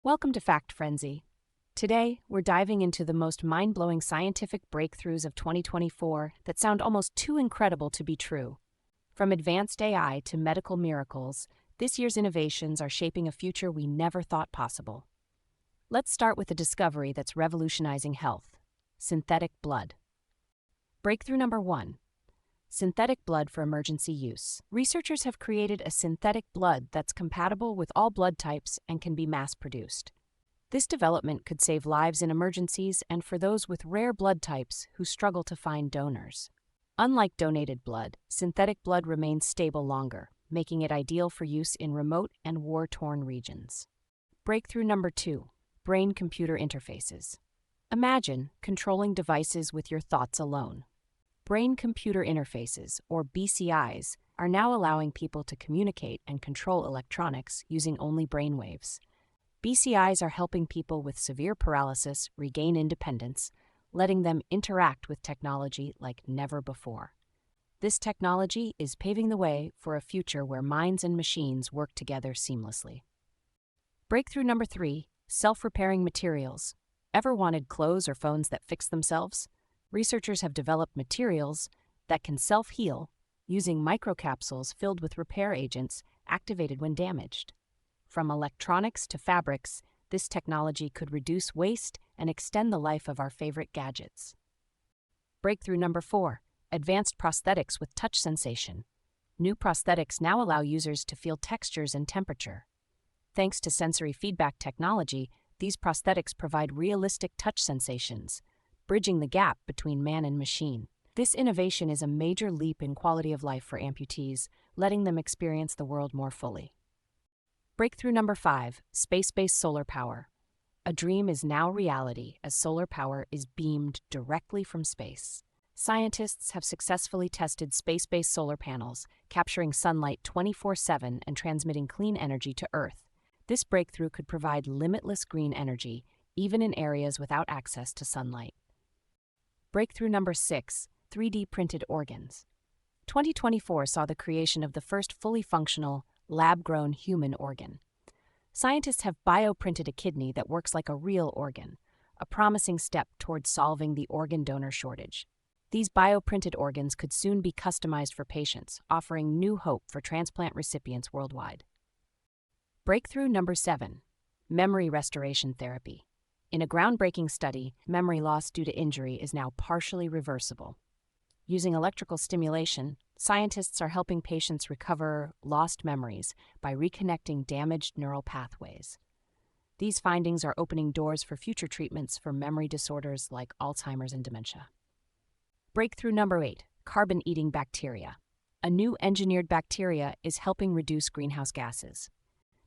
Welcome to Fact Frenzy. Today, we're diving into the most mind-blowing scientific breakthroughs of 2024 that sound almost too incredible to be true. From advanced AI to medical miracles, this year's innovations are shaping a future we never thought possible. Let's start with a discovery that's revolutionizing health: synthetic blood. Breakthrough number 1. Synthetic blood for emergency use. Researchers have created a synthetic blood that's compatible with all blood types and can be mass-produced. This development could save lives in emergencies and for those with rare blood types who struggle to find donors. Unlike donated blood, synthetic blood remains stable longer, making it ideal for use in remote and war-torn regions. Breakthrough number 2. Brain-computer interfaces. Imagine controlling devices with your thoughts alone. Brain-computer interfaces, or BCIs, are now allowing people to communicate and control electronics using only brainwaves. BCIs are helping people with severe paralysis regain independence, letting them interact with technology like never before. This technology is paving the way for a future where minds and machines work together seamlessly. Breakthrough number 3. Self-repairing materials. Ever wanted clothes or phones that fix themselves? Researchers have developed materials that can self-heal using microcapsules filled with repair agents activated when damaged. From electronics to fabrics, this technology could reduce waste and extend the life of our favorite gadgets. Breakthrough number 4. Advanced prosthetics with touch sensation. New prosthetics now allow users to feel textures and temperature. Thanks to sensory feedback technology, these prosthetics provide realistic touch sensations, bridging the gap between man and machine. This innovation is a major leap in quality of life for amputees, letting them experience the world more fully. Breakthrough number 5. Space-based solar power. A dream is now reality as solar power is beamed directly from space. Scientists have successfully tested space-based solar panels, capturing sunlight 24/7 and transmitting clean energy to Earth. This breakthrough could provide limitless green energy, even in areas without access to sunlight. Breakthrough number 6. 3D printed organs. 2024 saw the creation of the first fully functional, lab-grown human organ. Scientists have bioprinted a kidney that works like a real organ, a promising step towards solving the organ donor shortage. These bioprinted organs could soon be customized for patients, offering new hope for transplant recipients worldwide. Breakthrough number 7. Memory restoration therapy. In a groundbreaking study, memory loss due to injury is now partially reversible. Using electrical stimulation, scientists are helping patients recover lost memories by reconnecting damaged neural pathways. These findings are opening doors for future treatments for memory disorders like Alzheimer's and dementia. Breakthrough number 8. Carbon-eating bacteria. A new engineered bacteria is helping reduce greenhouse gases.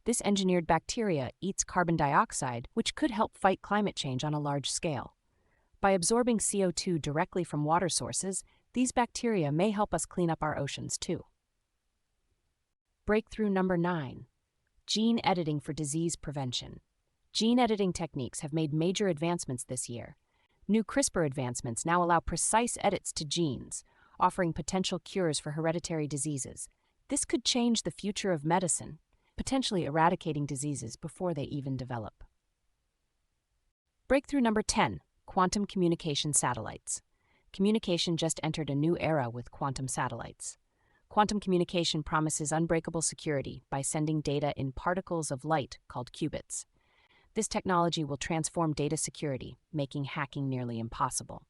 This engineered bacteria eats carbon dioxide, which could help fight climate change on a large scale. By absorbing CO2 directly from water sources, these bacteria may help us clean up our oceans too. Breakthrough number 9. Gene editing for disease prevention. Gene editing techniques have made major advancements this year. New CRISPR advancements now allow precise edits to genes, offering potential cures for hereditary diseases. This could change the future of medicine, potentially eradicating diseases before they even develop. Breakthrough number 10. Quantum communication satellites. Communication just entered a new era with quantum satellites. Quantum communication promises unbreakable security by sending data in particles of light called qubits. This technology will transform data security, making hacking nearly impossible.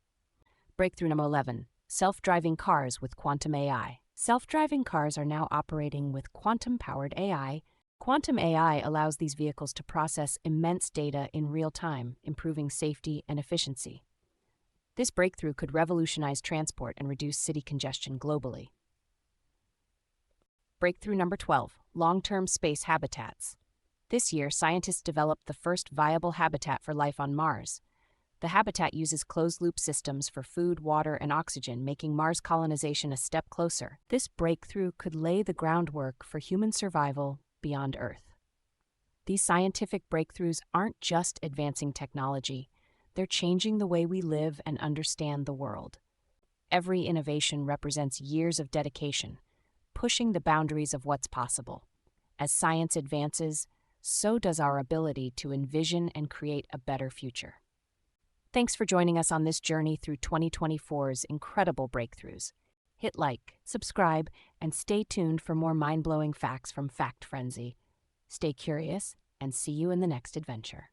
Breakthrough number 11. Self-driving cars with quantum AI. Self-driving cars are now operating with quantum-powered AI. Quantum AI allows these vehicles to process immense data in real time, improving safety and efficiency. This breakthrough could revolutionize transport and reduce city congestion globally. Breakthrough number 12. Long-term space habitats. This year, scientists developed the first viable habitat for life on Mars. The habitat uses closed-loop systems for food, water, and oxygen, making Mars colonization a step closer. This breakthrough could lay the groundwork for human survival beyond Earth. These scientific breakthroughs aren't just advancing technology, they're changing the way we live and understand the world. Every innovation represents years of dedication, pushing the boundaries of what's possible. As science advances, so does our ability to envision and create a better future. Thanks for joining us on this journey through 2024's incredible breakthroughs. Hit like, subscribe, and stay tuned for more mind-blowing facts from Fact Frenzy. Stay curious, and see you in the next adventure.